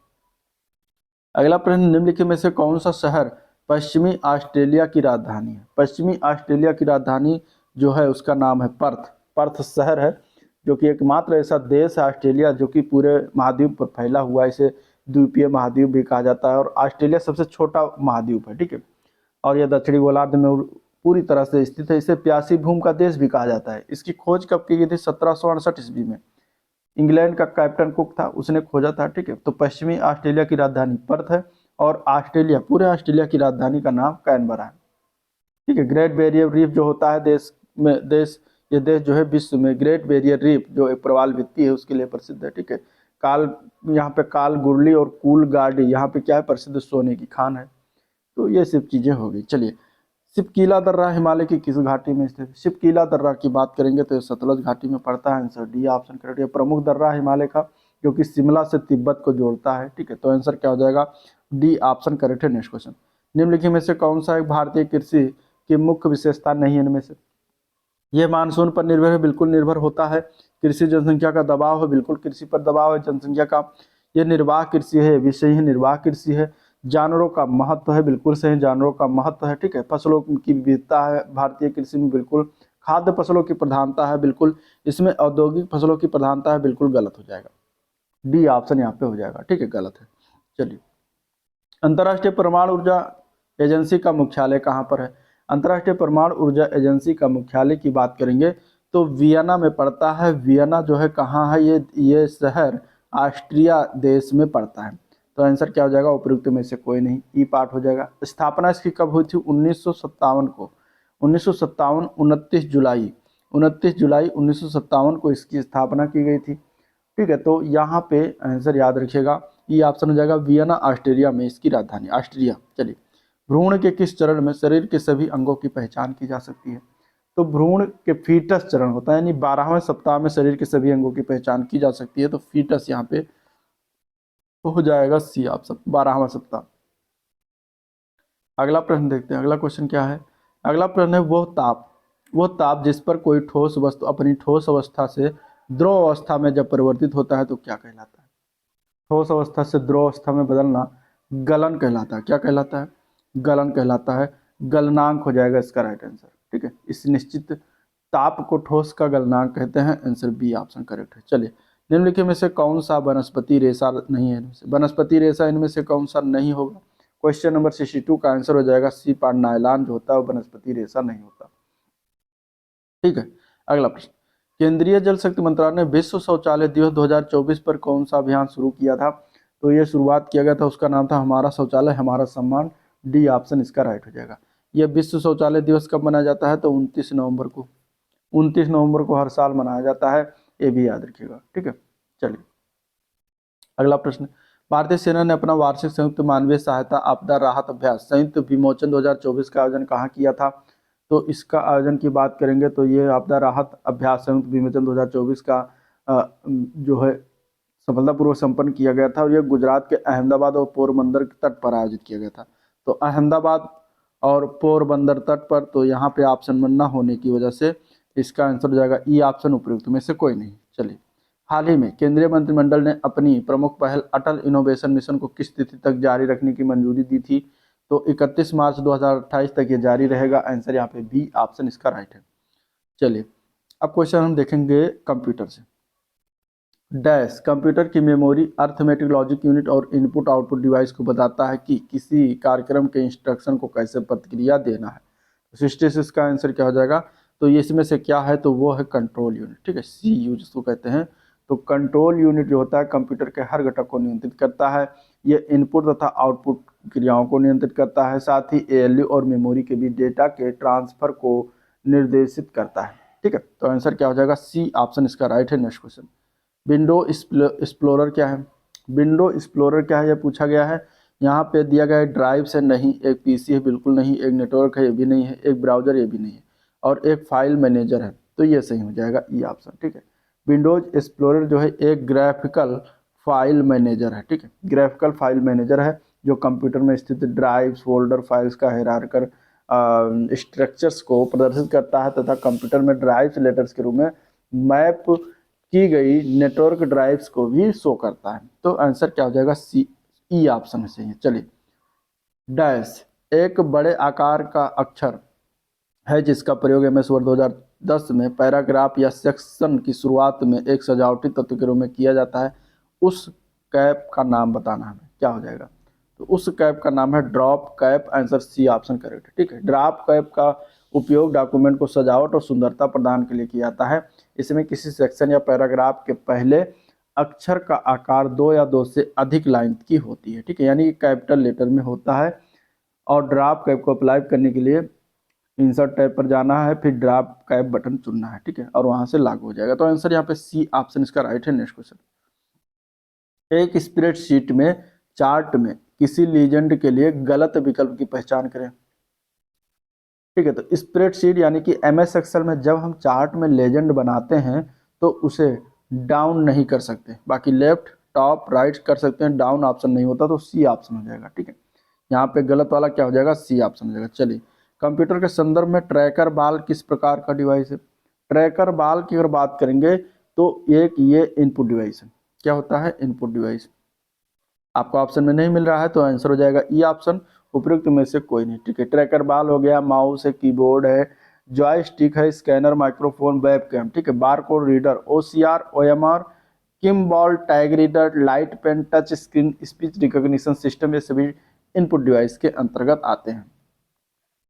अगला प्रश्न, निम्नलिखित में से कौन सा शहर पश्चिमी ऑस्ट्रेलिया की राजधानी है। पश्चिमी ऑस्ट्रेलिया की राजधानी जो है उसका नाम है पर्थ। पर्थ शहर है जो कि एकमात्र ऐसा देश है ऑस्ट्रेलिया जो कि पूरे महाद्वीप पर फैला हुआ है। इसे द्वीपीय महाद्वीप भी कहा जाता है और ऑस्ट्रेलिया सबसे छोटा महाद्वीप है। ठीक है, और यह दक्षिणी गोलार्ध में पूरी तरह से स्थित है। इसे प्यासी भूमि का देश भी कहा जाता है। इसकी खोज कब की गई थी, 1768 ईस्वी में। इंग्लैंड का कैप्टन कुक था, उसने खोजा था। ठीक है, तो पश्चिमी ऑस्ट्रेलिया की राजधानी पर्थ है और ऑस्ट्रेलिया, पूरे ऑस्ट्रेलिया की राजधानी का नाम कैनबरा है। ठीक है, ग्रेट बैरियर रीफ जो होता है ये देश जो है विश्व में ग्रेट बैरियर रीफ जो एक प्रवाल भित्ति है उसके लिए प्रसिद्ध है। ठीक है, यहाँ पे काल गुरली और कूल गार्डी यहाँ पे क्या है, प्रसिद्ध सोने की खान है। तो ये सब चीजें हो गई। चलिए, शिपकीला दर्रा हिमालय की किस घाटी में स्थित है। शिपकीला दर्रा की बात करेंगे तो सतलज घाटी में पड़ता है। Answer D option correct. ये प्रमुख दर्रा हिमालय का जो कि शिमला से तिब्बत को जोड़ता है। ठीक है, तो आंसर क्या हो जाएगा, डी ऑप्शन करेक्ट है। नेक्स्ट क्वेश्चन, निम्नलिखित में से कौन सा एक भारतीय कृषि की मुख्य विशेषता नहीं है इनमें से। यह मानसून पर निर्भर है, बिल्कुल निर्भर होता है। कृषि जनसंख्या का दबाव है, बिल्कुल कृषि पर दबाव है जनसंख्या का। यह निर्वाह कृषि है, विषय ही निर्वाह कृषि है। जानवरों का महत्व है, बिल्कुल सही, जानवरों का महत्व है। ठीक है, फसलों की विविधता है भारतीय कृषि में, बिल्कुल। खाद्य फसलों की प्रधानता है, बिल्कुल। इसमें औद्योगिक फसलों की प्रधानता है, बिल्कुल गलत हो जाएगा। डी ऑप्शन यहाँ पे हो जाएगा। ठीक है, गलत है। चलिए, अंतर्राष्ट्रीय परमाणु ऊर्जा एजेंसी का मुख्यालय कहाँ पर है। अंतर्राष्ट्रीय परमाणु ऊर्जा एजेंसी का मुख्यालय की बात करेंगे तो वियना में पड़ता है। वियना जो है कहाँ है, ये शहर ऑस्ट्रिया देश में पड़ता है। तो आंसर क्या हो जाएगा, उपयुक्त में से कोई नहीं, ई पार्ट हो जाएगा। स्थापना इसकी कब हुई थी, 1957 को। 1957 29 जुलाई 1957 को इसकी स्थापना की गई थी। ठीक है, तो यहाँ पे आंसर याद रखिएगा, ये ऑप्शन हो जाएगा वियना ऑस्ट्रिया में इसकी राजधानी ऑस्ट्रिया। चलिए, भ्रूण के किस चरण में शरीर के सभी अंगों की पहचान की जा सकती है। तो भ्रूण के फीटस चरण होता है, यानी 12वें सप्ताह में शरीर के सभी अंगों की पहचान की जा सकती है। तो फीटस यहाँ पे हो जाएगा सी ऑप्शन, 12वां सप्ताह। अगला प्रश्न देखते हैं, अगला क्वेश्चन क्या है। अगला प्रश्न है वह ताप जिस पर कोई ठोस वस्तु अपनी ठोस अवस्था से द्रव अवस्था में जब परिवर्तित होता है तो क्या कहलाता है। ठोस अवस्था से द्रव अवस्था में बदलना गलन कहलाता है। क्या कहलाता है? गलन कहलाता है। गलनांक हो जाएगा इसका राइट आंसर। ठीक है, इस निश्चित ताप को ठोस का गलनांक कहते हैं। आंसर बी ऑप्शन करेक्ट है। चलिए, निम्नलिखित में से कौन सा वनस्पति रेशा नहीं है इनमें से? वनस्पति रेशा इनमें से कौन सा नहीं होगा? क्वेश्चन नंबर 62 का आंसर हो जाएगा सी पार्ट। नायलॉन जो होता है वो वनस्पति रेशा नहीं होता। ठीक है, अगला प्रश्न। केंद्रीय जल शक्ति मंत्रालय ने विश्व शौचालय दिवस 2024 पर कौन सा अभियान शुरू किया था? तो ये शुरुआत किया गया था, उसका नाम था हमारा शौचालय हमारा सम्मान। डी ऑप्शन इसका राइट हो जाएगा। यह विश्व शौचालय दिवस कब मनाया जाता है? तो 29 नवंबर को। 29 नवंबर को हर साल मनाया जाता है, ये भी याद रखिएगा। ठीक है, चलिए अगला प्रश्न। भारतीय सेना ने अपना वार्षिक संयुक्त मानवीय सहायता आपदा राहत अभ्यास संयुक्त विमोचन 2024 का आयोजन कहाँ किया था? तो इसका आयोजन की बात करेंगे तो ये आपदा राहत अभ्यास संयुक्त विमोचन 2024 का जो है सफलतापूर्वक संपन्न किया गया था, और यह गुजरात के अहमदाबाद और पोरबंदर के तट पर आयोजित किया गया था। तो अहमदाबाद और पोरबंदर तट पर, तो यहाँ पे ऑप्शन वन ना होने की वजह से इसका आंसर हो जाएगा ई ऑप्शन, उपयुक्त में से कोई नहीं। चलिए, हाल ही में केंद्रीय मंत्रिमंडल ने अपनी प्रमुख पहल अटल इनोवेशन मिशन को किस तिथि तक जारी रखने की मंजूरी दी थी? तो 31 मार्च 2028 तक ये जारी रहेगा। आंसर यहाँ पे बी ऑप्शन इसका राइट है। चलिए, अब क्वेश्चन हम देखेंगे कंप्यूटर से। डैश कंप्यूटर की मेमोरी अर्थमेटिक लॉजिक यूनिट और इनपुट आउटपुट डिवाइस को बताता है कि किसी कार्यक्रम के इंस्ट्रक्शन को कैसे प्रतिक्रिया देना है। 66 का आंसर क्या हो जाएगा? तो ये इसमें से क्या है? तो वो है कंट्रोल यूनिट। ठीक है, सी यू जिसको कहते हैं। तो कंट्रोल यूनिट जो होता है कंप्यूटर के हर घटक को नियंत्रित करता है। ये इनपुट तथा आउटपुट क्रियाओं को नियंत्रित करता है, साथ ही एएलयू और मेमोरी के बीच डेटा के ट्रांसफर को निर्देशित करता है। ठीक है, तो आंसर क्या हो जाएगा? सी ऑप्शन इसका राइट है। Next question. विंडो एक्सप्लोरर क्या है? विंडो एक्सप्लोरर क्या है, यह पूछा गया है। यहाँ पे दिया गया है ड्राइव से नहीं, एक पीसी है बिल्कुल नहीं, एक नेटवर्क है ये भी नहीं है, एक ब्राउजर ये भी नहीं है, और एक फाइल मैनेजर है। तो ये सही हो जाएगा ई ऑप्शन। ठीक है, विंडोज एक्सप्लोरर जो है एक ग्राफिकल फाइल मैनेजर है। ठीक है, ग्राफिकल फाइल मैनेजर है जो कंप्यूटर में स्थित ड्राइव्स, फोल्डर, फाइल्स का हायरार्किकल स्ट्रक्चर्स को प्रदर्शित करता है तथा कंप्यूटर में ड्राइव्स लेटर्स के रूप में मैप की गई नेटवर्क ड्राइव्स को भी शो करता है। तो आंसर क्या हो जाएगा? सी ई ऑप्शन है सही है। चलिए, डैश एक बड़े आकार का अक्षर है जिसका प्रयोग एमएस वर्ड 2010 में पैराग्राफ या सेक्शन की शुरुआत में एक सजावटी तत्व के रूप में किया जाता है। उस कैप का नाम बताना है, क्या हो जाएगा? तो उस कैप का नाम है drop cap. Answer C option correct है। ठीक है, ड्रॉप कैप का उपयोग डॉक्यूमेंट को सजावट और सुंदरता प्रदान के लिए किया जाता है। इसमें किसी सेक्शन या पैराग्राफ के पहले अक्षर का आकार 2 या 2 से अधिक लाइन की होती है। ठीक है, यानी कैपिटल लेटर में होता है। और ड्रॉप कैप को अप्लाई करने के लिए इंसर्ट टैब पर जाना है, फिर ड्रॉप कैप बटन चुनना है। ठीक है, और वहां से लागू हो जाएगा। तो आंसर यहाँ पे सी ऑप्शन इसका राइट है। Next question. एक स्प्रेडशीट में चार्ट में किसी लीजेंड के लिए गलत विकल्प की पहचान करें। ठीक है, तो स्प्रेडशीट यानी कि एमएस एक्सेल में जब हम चार्ट में लेजेंड बनाते हैं तो उसे डाउन नहीं कर सकते, बाकी लेफ्ट, टॉप, राइट कर सकते हैं, डाउन ऑप्शन नहीं होता। तो सी ऑप्शन हो जाएगा। ठीक है, यहाँ पे गलत वाला क्या हो जाएगा? सी ऑप्शन हो जाएगा। चलिए, कंप्यूटर के संदर्भ में ट्रैकर बाल किस प्रकार का डिवाइस है? ट्रैकर बाल की अगर बात करेंगे तो एक ये इनपुट डिवाइस है। क्या होता है? Input device. आपको ऑप्शन में नहीं मिल रहा है तो आंसर हो जाएगा ई ऑप्शन, उपयुक्त में से कोई नहीं। ठीक है, ट्रैकर बाल हो गया, माउस है, कीबोर्ड है, जॉयस्टिक है, स्कैनर, माइक्रोफोन, वेबकैम। ठीक है, barcode reader, OCR, OMR, Kimball, tag reader, light pen, touch screen, speech recognition system, ये सभी इनपुट डिवाइस के अंतर्गत आते हैं।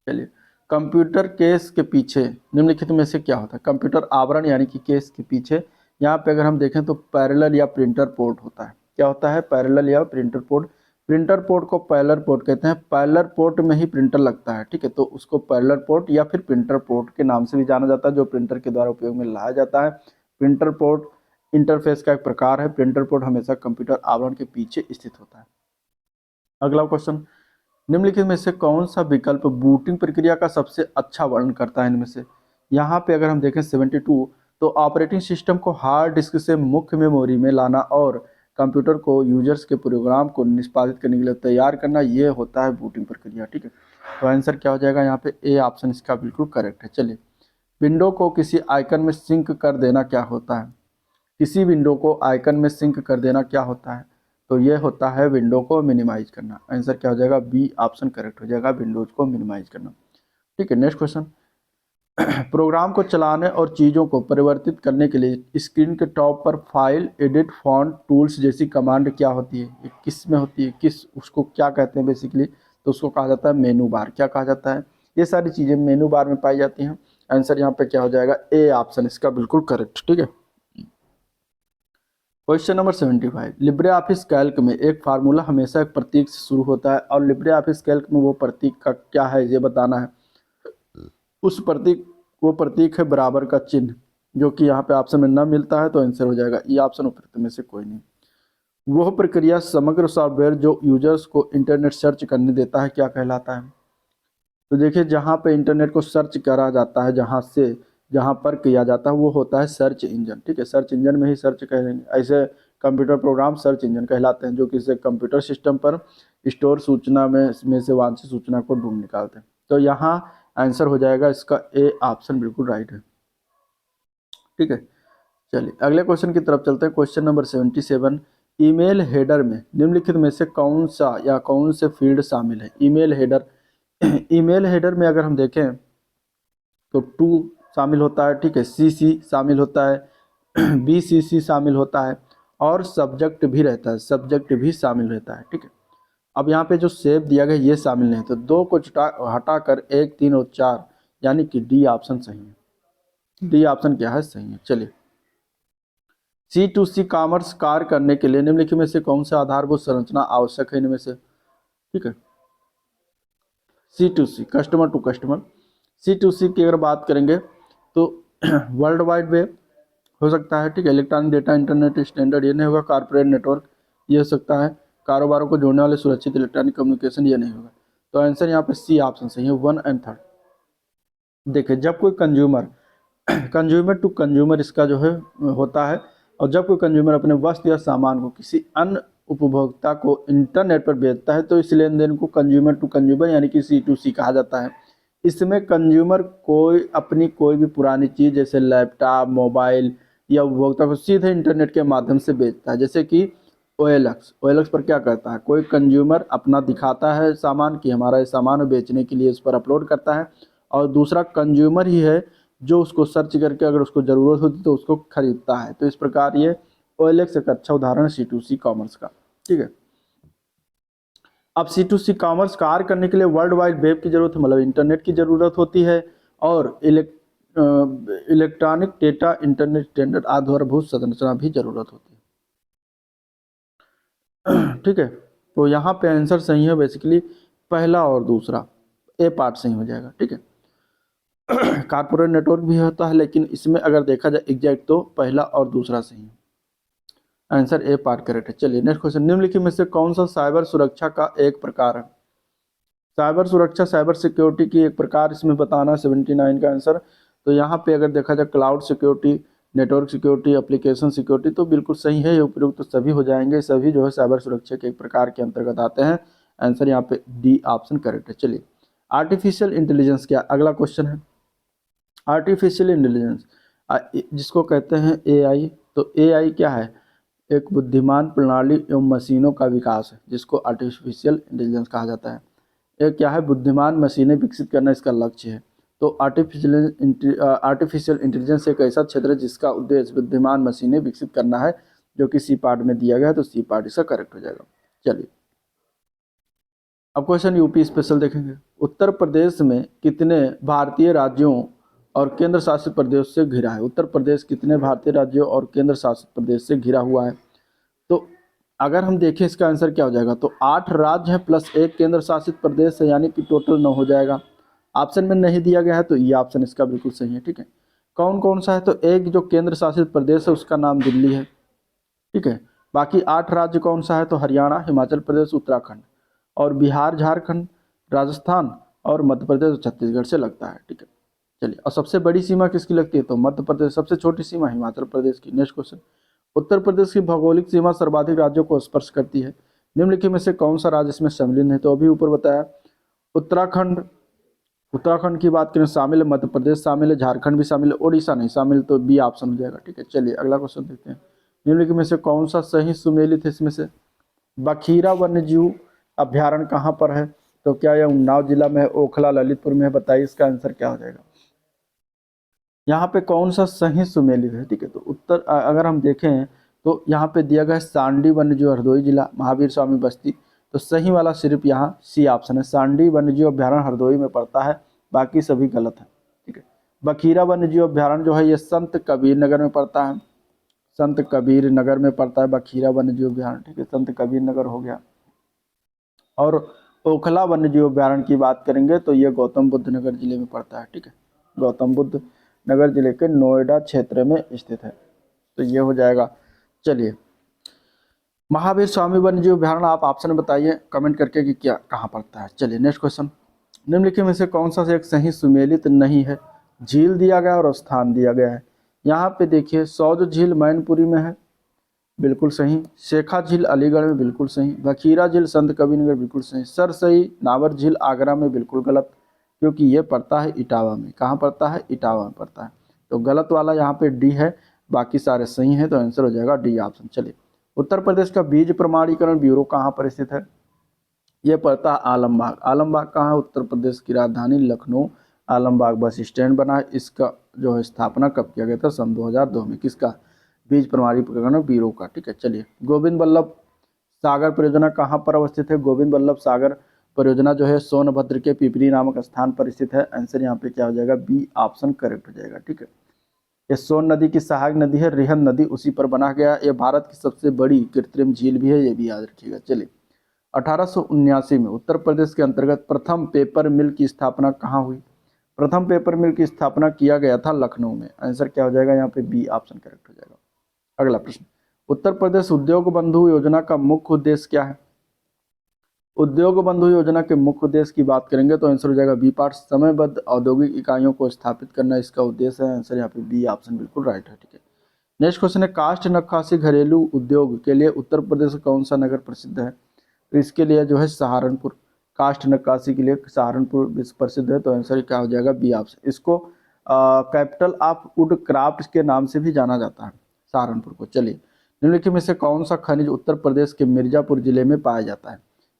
चलिए, कंप्यूटर केस के पीछे निम्नलिखित में से क्या होता है? कंप्यूटर आवरण यानी कि केस के पीछे यहाँ पे अगर हम देखें तो पैरेलल या प्रिंटर पोर्ट होता है। क्या होता है? पैरेलल या प्रिंटर पोर्ट। प्रिंटर पोर्ट को पैरेलल पोर्ट कहते हैं। पैरेलल पोर्ट में ही प्रिंटर लगता है। ठीक है, तो उसको पैरेलल पोर्ट या फिर प्रिंटर पोर्ट के नाम से भी जाना जाता है, जो प्रिंटर के द्वारा उपयोग में लाया जाता है। प्रिंटर पोर्ट इंटरफेस का एक प्रकार है। प्रिंटर पोर्ट हमेशा कंप्यूटर आवरण के पीछे स्थित होता है। अगला क्वेश्चन। निम्नलिखित में से कौन सा विकल्प बूटिंग प्रक्रिया का सबसे अच्छा वर्णन करता है? इनमें से यहाँ पे अगर हम देखें 72, तो ऑपरेटिंग सिस्टम को हार्ड डिस्क से मुख्य मेमोरी में लाना और कंप्यूटर को यूजर्स के प्रोग्राम को निष्पादित करने के लिए तैयार करना, ये होता है बूटिंग प्रक्रिया। ठीक है, तो आंसर क्या हो जाएगा यहाँ पे? ए ऑप्शन इसका बिल्कुल करेक्ट है। चलिए, विंडो को किसी आइकन में सिंक कर देना क्या होता है? किसी विंडो को आइकन में सिंक कर देना क्या होता है? तो ये होता है विंडो को मिनिमाइज करना। आंसर क्या हो जाएगा? बी ऑप्शन करेक्ट हो जाएगा, विंडोज को मिनिमाइज करना। ठीक है, नेक्स्ट क्वेश्चन। प्रोग्राम को चलाने और चीज़ों को परिवर्तित करने के लिए स्क्रीन के टॉप पर फाइल, एडिट, फॉन्ट, टूल्स जैसी कमांड क्या होती है? ये किस में होती है? किस, उसको क्या कहते हैं बेसिकली? तो उसको कहा जाता है मेनू बार। क्या कहा जाता है? ये सारी चीज़ें मेनू बार में पाई जाती हैं। आंसर यहाँ पे क्या हो जाएगा? ए ऑप्शन इसका बिल्कुल करेक्ट। ठीक है, question number 75। Libre office Calc में एक फार्मूला हमेशा एक प्रतीक से शुरू होता है और लिब्रे ऑफिस कैल्क में वो प्रतीक का क्या है ये बताना है। उस प्रतीक, वो प्रतीक है बराबर का चिन्ह, जो कि यहाँ पे ऑप्शन में न मिलता है, तो आंसर हो जाएगा ये ऑप्शन उपयुक्त में से कोई नहीं। वह प्रक्रिया समग्र सॉफ्टवेयर जो यूजर्स को इंटरनेट सर्च करने देता है क्या कहलाता है? तो देखिए, जहाँ पे इंटरनेट को सर्च करा जाता है, जहाँ पर किया जाता है, वो होता है सर्च इंजन। ठीक है, सर्च इंजन में ही सर्च करेंगे। ऐसे कंप्यूटर प्रोग्राम सर्च इंजन कहलाते हैं, जो किसी कंप्यूटर सिस्टम पर स्टोर सूचना में से वांछित सूचना को ढूंढ निकालते हैं। तो यहाँ आंसर हो जाएगा इसका ए ऑप्शन बिल्कुल राइट है। ठीक है, चलिए अगले क्वेश्चन की तरफ चलते हैं। Question number 77। ईमेल हेडर में निम्नलिखित में से कौन सा या कौन से फील्ड शामिल है? ईमेल हेडर ईमेल हेडर में अगर हम देखें तो टू शामिल होता है। ठीक है, सीसी शामिल होता है, बीसीसी शामिल होता है और सब्जेक्ट भी रहता है, सब्जेक्ट भी शामिल रहता है। ठीक है, अब यहाँ पे जो सेव दिया गया ये शामिल नहीं है, तो दो को हटाकर 1, 3 और 4, यानी कि डी ऑप्शन सही है। डी ऑप्शन क्या है? सही है। चलिए, C2C कॉमर्स कार्य करने के लिए निम्नलिखित में से कौन सा आधारभूत संरचना आवश्यक है इनमें से? ठीक है, C2C customer to customer. C2C की अगर बात करेंगे तो वर्ल्ड वाइड वेब हो सकता है। ठीक है, इलेक्ट्रॉनिक डेटा इंटरनेट स्टैंडर्ड ये नहीं होगा। कॉर्पोरेट नेटवर्क ये हो सकता है। कारोबारों को जोड़ने वाले सुरक्षित इलेक्ट्रॉनिक कम्युनिकेशन ये नहीं होगा। तो आंसर यहाँ पे सी ऑप्शन सही है, 1 और 3। देखिए, जब कोई कंज्यूमर कंज्यूमर टू कंज्यूमर इसका जो है होता है, और जब कोई कंज्यूमर अपने वस्तु या सामान को किसी अन्य उपभोक्ता को इंटरनेट पर बेचता है, तो इस लेन देन को कंज्यूमर टू कंज्यूमर यानी कि C2C कहा जाता है। इसमें कंज्यूमर अपनी कोई भी पुरानी चीज़ जैसे लैपटॉप, मोबाइल या उपभोक्ता को सीधे इंटरनेट के माध्यम से बेचता है। जैसे कि OLX पर क्या करता है, कोई कंज्यूमर अपना दिखाता है सामान कि हमारा ये सामान बेचने के लिए, उस पर अपलोड करता है, और दूसरा कंज्यूमर ही है जो उसको सर्च करके अगर उसको ज़रूरत होती तो उसको खरीदता है। तो इस प्रकार ये OLX एक अच्छा उदाहरण है C2C कॉमर्स का। ठीक है, अब C2C कॉमर्स कार्य करने के लिए वर्ल्ड वाइड वेब की जरूरत है, मतलब इंटरनेट की ज़रूरत होती है, और इलेक्ट्रॉनिक डेटा इंटरनेट स्टैंडर्ड आधारभूत संरचना भी जरूरत होती है। ठीक है, तो यहाँ पे आंसर सही है बेसिकली पहला और दूसरा, ए पार्ट सही हो जाएगा। ठीक है, कॉर्पोरेट नेटवर्क भी होता है, लेकिन इसमें अगर देखा जाए एग्जैक्ट तो पहला और दूसरा सही है। आंसर ए पार्ट करेक्ट है। चलिए नेक्स्ट क्वेश्चन। निम्नलिखित में से कौन सा साइबर सुरक्षा का एक प्रकार है? साइबर सुरक्षा, साइबर सिक्योरिटी की एक प्रकार इसमें बताना 79 का आंसर। तो यहाँ पे अगर देखा जाए cloud security, network security, application security, तो बिल्कुल सही है, ये उपयुक्त तो सभी हो जाएंगे। सभी जो है साइबर सुरक्षा के एक प्रकार के अंतर्गत आते हैं। आंसर यहाँ पे डी ऑप्शन करेक्ट है। चलिए, आर्टिफिशियल इंटेलिजेंस क्या अगला क्वेश्चन है। आर्टिफिशियल इंटेलिजेंस जिसको कहते हैं AI। तो AI क्या है? एक बुद्धिमान प्रणाली एवं मशीनों का विकास है, जिसको आर्टिफिशियल इंटेलिजेंस कहा जाता है। एक क्या है? बुद्धिमान मशीनें विकसित करना इसका लक्ष्य है। तो आर्टिफिशियल इंटेलिजेंस एक ऐसा क्षेत्र है जिसका उद्देश्य बुद्धिमान मशीनें विकसित करना है, जो कि सी पार्ट में दिया गया है, तो सी पार्ट इसका करेक्ट हो जाएगा। चलिए, अब क्वेश्चन यूपी स्पेशल देखेंगे। उत्तर प्रदेश में कितने भारतीय राज्यों और केंद्र शासित प्रदेश से घिरा है? उत्तर प्रदेश कितने भारतीय राज्यों और केंद्र शासित प्रदेश से घिरा हुआ है? तो अगर हम देखें इसका आंसर क्या हो जाएगा, तो 8 राज्य है प्लस 1 केंद्र शासित प्रदेश है, यानी कि टोटल 9 हो जाएगा। ऑप्शन में नहीं दिया गया है, तो ये ऑप्शन इसका बिल्कुल सही है। ठीक है, कौन कौन सा है? तो एक जो केंद्र शासित प्रदेश है उसका नाम दिल्ली है। ठीक है, बाकी 8 राज्य कौन सा है? तो हरियाणा, हिमाचल प्रदेश, उत्तराखंड, और बिहार, झारखंड, राजस्थान और मध्य प्रदेश और छत्तीसगढ़ से लगता है। ठीक है, चलिए, और सबसे बड़ी सीमा किसकी लगती है? तो मध्य प्रदेश। सबसे छोटी सीमा हिमाचल प्रदेश की। नेक्स्ट क्वेश्चन, उत्तर प्रदेश की भौगोलिक सीमा सर्वाधिक राज्यों को स्पर्श करती है, निम्नलिखित में से कौन सा राज्य इसमें सम्मिलित है? तो अभी ऊपर बताया उत्तराखंड। उत्तराखंड की बात करें शामिल है, मध्य प्रदेश शामिल है, झारखंड भी शामिल है, उड़ीसा नहीं शामिल, तो बी ऑप्शन हो जाएगा। ठीक है, चलिए अगला क्वेश्चन देखते हैं, निम्नलिखित में से कौन सा सही सुमेलित है इसमें से? बखीरा वन्यजीव अभ्यारण्य कहाँ पर है? तो क्या यह उन्नाव जिला में है, ओखला, ललितपुर में है? बताइए इसका आंसर क्या हो जाएगा। यहाँ पे कौन सा सही सुमेलित है? ठीक है, तो उत्तर अगर हम देखें तो यहाँ पे दिया गया है सांडी वन्यजीव हरदोई जिला, महावीर स्वामी बस्ती। तो सही वाला सिर्फ यहाँ सी ऑप्शन है, सांडी वन्यजीव अभ्यारण्य हरदोई में पड़ता है, बाकी सभी गलत है। ठीक है, बखीरा वन्यजीव अभ्यारण्य जो है ये संत कबीर नगर में पड़ता है, संत कबीर नगर में पड़ता है बखीरा वन्यजीव अभ्यारण्य। ठीक है, संत कबीर नगर हो गया। और ओखला वन्यजीव अभ्यारण्य की बात करेंगे तो ये गौतम बुद्ध नगर जिले में पड़ता है। ठीक है, गौतम बुद्ध नगर जिले के नोएडा क्षेत्र में स्थित है, तो ये हो जाएगा। चलिए, महावीर स्वामी वन्यजीव अभ्यारण्य आप ऑप्शन बताइए कमेंट करके कि क्या कहाँ पड़ता है। चलिए नेक्स्ट क्वेश्चन, निम्नलिखित में से कौन सा एक सही सुमेलित नहीं है? झील दिया गया और स्थान दिया गया है। यहाँ पे देखिए, सौज झील मैनपुरी में है, बिल्कुल सही। शेखा झील अलीगढ़ में, बिल्कुल सही। बखीरा झील संत कबीरनगर, बिल्कुल सही। सरसई नावर झील आगरा में, बिल्कुल गलत, क्योंकि ये पड़ता है इटावा में। कहाँ पड़ता है? इटावा में पड़ता है। तो गलत वाला यहाँ पे डी है, बाकी सारे सही हैं, तो आंसर हो जाएगा डी ऑप्शन। चलिए, उत्तर प्रदेश का बीज प्रमाणीकरण ब्यूरो कहाँ पर स्थित है? ये पड़ता है आलमबाग। आलमबाग कहाँ है? उत्तर प्रदेश की राजधानी लखनऊ। आलमबाग बस स्टैंड बना है, इसका जो है स्थापना कब किया गया था? सन 2002 में। किसका? बीज प्रमाणीकरण ब्यूरो का। ठीक है, चलिए, गोविंद बल्लभ सागर परियोजना कहाँ पर अवस्थित है? गोविंद बल्लभ सागर परियोजना जो है सोनभद्र के पिपरी नामक स्थान पर स्थित है। आंसर यहाँ पे क्या हो जाएगा? बी ऑप्शन करेक्ट हो जाएगा। ठीक है, ये सोन नदी की सहायक नदी है, रिहंद नदी उसी पर बना गया। ये भारत की सबसे बड़ी कृत्रिम झील भी है, ये भी याद रखिएगा। चलिए, 1879 में उत्तर प्रदेश के अंतर्गत प्रथम पेपर मिल की स्थापना कहाँ हुई? प्रथम पेपर मिल की स्थापना किया गया था लखनऊ में। आंसर क्या हो जाएगा? यहाँ पे बी ऑप्शन करेक्ट हो जाएगा। अगला प्रश्न, उत्तर प्रदेश उद्योग बंधु योजना का मुख्य उद्देश्य क्या है? उद्योग बंधु योजना के मुख्य उद्देश्य की बात करेंगे तो आंसर हो जाएगा बी पार्ट, समयबद्ध औद्योगिक इकाइयों को स्थापित करना इसका उद्देश्य है। आंसर यहाँ पे बी ऑप्शन बिल्कुल राइट है। ठीक है, नेक्स्ट क्वेश्चन है, काष्ठ नक्काशी घरेलू उद्योग के लिए उत्तर प्रदेश का कौन सा नगर प्रसिद्ध है? तो इसके लिए जो है सहारनपुर। काष्ठ नक्काशी के लिए सहारनपुर विश्व प्रसिद्ध है, तो आंसर क्या हो जाएगा? B option. इसको कैपिटल ऑफ वुड क्राफ्ट के नाम से भी जाना जाता है सहारनपुर को। चलिए, निम्नलिखित में से कौन सा खनिज उत्तर प्रदेश के मिर्जापुर जिले में पाया जाता है?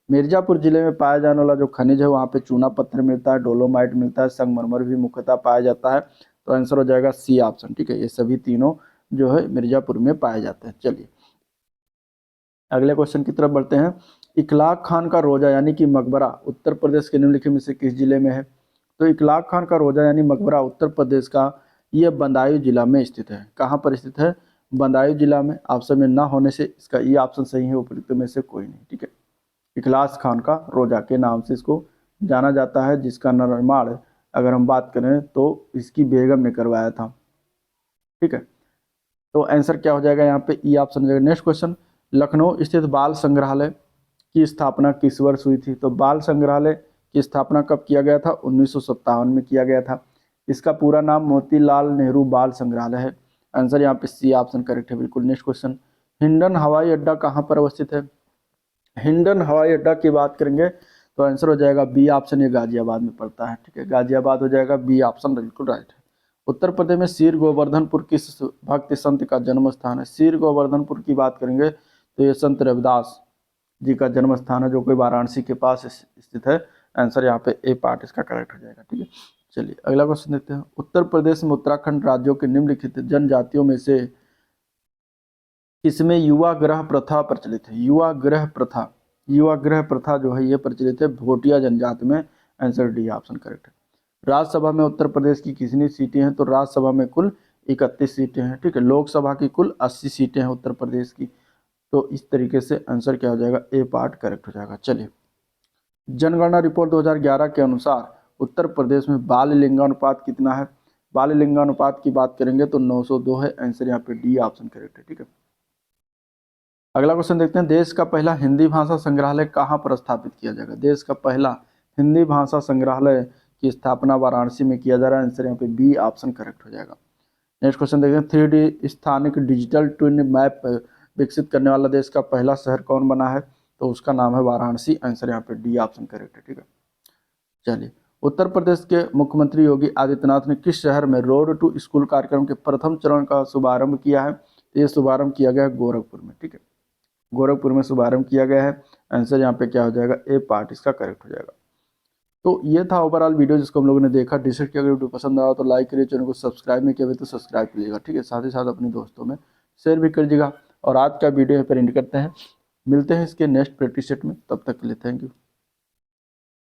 मिर्जापुर जिले में पाया जाने वाला जो खनिज है वहाँ पे चूना पत्थर मिलता है, डोलोमाइट मिलता है, संगमरमर भी मुख्यतः पाया जाता है, तो आंसर हो जाएगा सी ऑप्शन। ठीक है, ये सभी तीनों जो है मिर्जापुर में पाए जाते हैं। चलिए, अगले क्वेश्चन की तरफ बढ़ते हैं, इखलाक खान का रोजा यानी कि मकबरा उत्तर प्रदेश के निम्नलिखित में से किस जिले में है? तो इखलाक खान का रोजा यानी मकबरा उत्तर प्रदेश का ये बदायूं जिला में स्थित है। कहाँ पर स्थित है? बदायूं जिला में। ऑप्शन में ना होने से इसका ये ऑप्शन सही है, उपयुक्त में से कोई नहीं। ठीक है, इखलास खान का रोजा के नाम से इसको जाना जाता है, जिसका निर्माण अगर हम बात करें तो इसकी बेगम ने करवाया था। ठीक है, तो आंसर क्या हो जाएगा यहाँ पे? ई ऑप्शन हो जाएगा। नेक्स्ट क्वेश्चन, लखनऊ स्थित बाल संग्रहालय की स्थापना किस वर्ष हुई थी? तो बाल संग्रहालय की स्थापना कब किया गया था? 1957 में किया गया था। इसका पूरा नाम मोतीलाल नेहरू बाल संग्रहालय है। आंसर यहाँ पे सी ऑप्शन करेक्ट है बिल्कुल। नेक्स्ट क्वेश्चन, हिंडन हवाई अड्डा कहाँ पर अवस्थित है? हिंडन हवाई अड्डा की बात करेंगे तो आंसर हो जाएगा बी ऑप्शन, ये गाजियाबाद में पड़ता है। ठीक है, गाजियाबाद हो जाएगा, बी ऑप्शन बिल्कुल राइट है। उत्तर प्रदेश में सीर गोवर्धनपुर किस भक्त संत का जन्म स्थान है? सीर गोवर्धनपुर की बात करेंगे तो ये संत रविदास जी का जन्म स्थान है, जो कि वाराणसी के पास स्थित है। आंसर यहाँ पे ए पार्ट इसका करेक्ट हो जाएगा। ठीक है, चलिए अगला क्वेश्चन देखते हैं, उत्तर प्रदेश में उत्तराखंड राज्यों के निम्नलिखित जनजातियों में से किसमें युवा ग्रह प्रथा प्रचलित है? युवा ग्रह प्रथा, युवा ग्रह प्रथा जो है ये प्रचलित है भोटिया जनजाति में। आंसर डी ऑप्शन करेक्ट है। राज्यसभा में उत्तर प्रदेश की कितनी सीटें हैं? तो राज्यसभा में कुल 31 सीटें हैं। ठीक है, लोकसभा की कुल 80 सीटें हैं उत्तर प्रदेश की। तो इस तरीके से आंसर क्या हो जाएगा? ए पार्ट करेक्ट हो जाएगा। चलिए, जनगणना रिपोर्ट 2011 के अनुसार उत्तर प्रदेश में बाल लिंगानुपात कितना है? बाल लिंगानुपात की बात करेंगे तो 902 है। आंसर यहाँ पे डी ऑप्शन करेक्ट है। ठीक है, अगला क्वेश्चन देखते हैं, देश का पहला हिंदी भाषा संग्रहालय कहाँ पर स्थापित किया जाएगा? देश का पहला हिंदी भाषा संग्रहालय की स्थापना वाराणसी में किया जा रहा है। आंसर यहाँ पे बी ऑप्शन करेक्ट हो जाएगा। नेक्स्ट क्वेश्चन देखें, 3D स्थानिक डिजिटल ट्विन मैप विकसित करने वाला देश का पहला शहर कौन बना है? तो उसका नाम है वाराणसी। आंसर यहाँ पे डी ऑप्शन करेक्ट है। ठीक है, चलिए, उत्तर प्रदेश के मुख्यमंत्री योगी आदित्यनाथ ने किस शहर में रोड टू स्कूल कार्यक्रम के प्रथम चरण का शुभारंभ किया है? तो ये शुभारंभ किया गया है गोरखपुर में। ठीक है, गोरखपुर में शुभारंभ किया गया है। आंसर यहाँ पे क्या हो जाएगा? ए पार्ट इसका करेक्ट हो जाएगा। तो ये था ओवरऑल वीडियो जिसको हम लोगों ने देखा, डिसाइड किया। अगर वीडियो पसंद आया तो लाइक करिए, चैनल को सब्सक्राइब नहीं किया तो सब्सक्राइब कीजिएगा। ठीक है, साथ ही साथ अपने दोस्तों में शेयर भी करिएगा। और आज का वीडियो यहाँ पर एंड करते हैं, मिलते हैं इसके नेक्स्ट प्रैक्टिस सेट में, तब तक के लिए थैंक यू।